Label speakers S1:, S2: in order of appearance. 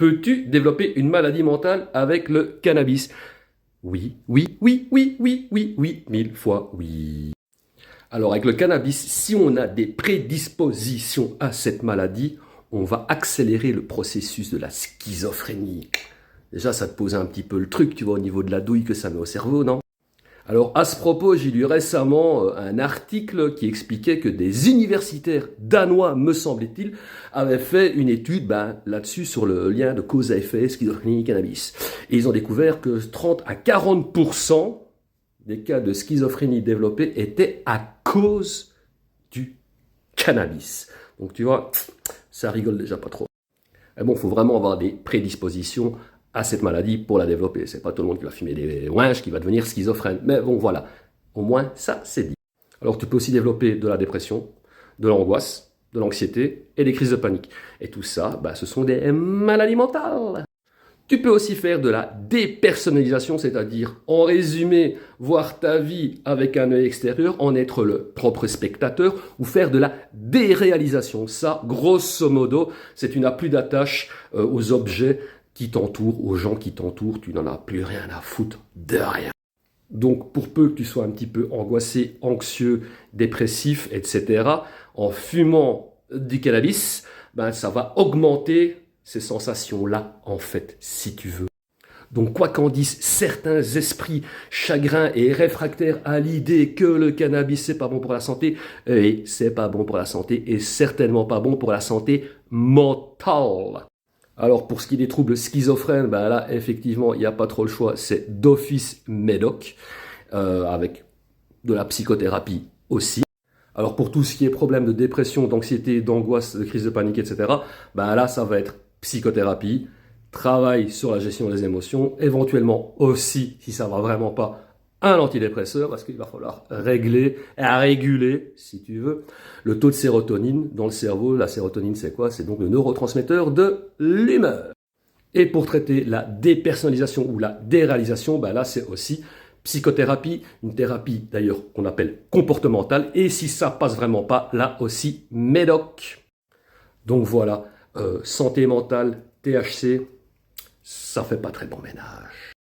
S1: Peux-tu développer une maladie mentale avec le cannabis? Oui, oui, oui, oui, oui, oui, oui, 1000 fois oui. Alors avec le cannabis, si on a des prédispositions à cette maladie, on va accélérer le processus de la schizophrénie. Déjà, ça te pose un petit peu le truc, tu vois, au niveau de la douille que ça met au cerveau, non? Alors à ce propos, j'ai lu récemment un article qui expliquait que des universitaires danois, me semble-t-il, avaient fait une étude là-dessus sur le lien de cause à effet schizophrénie-cannabis. Et ils ont découvert que 30 à 40% des cas de schizophrénie développés étaient à cause du cannabis. Donc tu vois, ça rigole déjà pas trop. Mais bon, il faut vraiment avoir des prédispositions à cette maladie pour la développer. C'est pas tout le monde qui va fumer des ouinges qui va devenir schizophrène. Mais bon, voilà. Au moins, ça, c'est dit. Alors, tu peux aussi développer de la dépression, de l'angoisse, de l'anxiété et des crises de panique. Et tout ça, ce sont des maladies mentales. Tu peux aussi faire de la dépersonnalisation, c'est-à-dire, en résumé, voir ta vie avec un œil extérieur, en être le propre spectateur, ou faire de la déréalisation. Ça, grosso modo, c'est tu n'as plus d'attache aux objets qui t'entourent, aux gens qui t'entourent, tu n'en as plus rien à foutre de rien. Donc, pour peu que tu sois un petit peu angoissé, anxieux, dépressif, etc., en fumant du cannabis, ça va augmenter ces sensations-là, en fait, si tu veux. Donc, quoi qu'en disent certains esprits chagrins et réfractaires à l'idée que le cannabis, c'est pas bon pour la santé, et c'est pas bon pour la santé, et certainement pas bon pour la santé mentale. Alors, pour ce qui est des troubles schizophrènes, là, effectivement, il n'y a pas trop le choix, c'est d'office médoc, avec de la psychothérapie aussi. Alors, pour tout ce qui est problème de dépression, d'anxiété, d'angoisse, de crise de panique, etc., là, ça va être psychothérapie, travail sur la gestion des émotions, éventuellement aussi, si ça va vraiment pas, un antidépresseur, parce qu'il va falloir réguler, si tu veux, le taux de sérotonine dans le cerveau. La sérotonine, c'est quoi? C'est donc le neurotransmetteur de l'humeur. Et pour traiter la dépersonnalisation ou la déréalisation, là, c'est aussi psychothérapie, une thérapie d'ailleurs qu'on appelle comportementale, et si ça passe vraiment pas, là aussi, médoc. Donc voilà, santé mentale, THC, ça fait pas très bon ménage.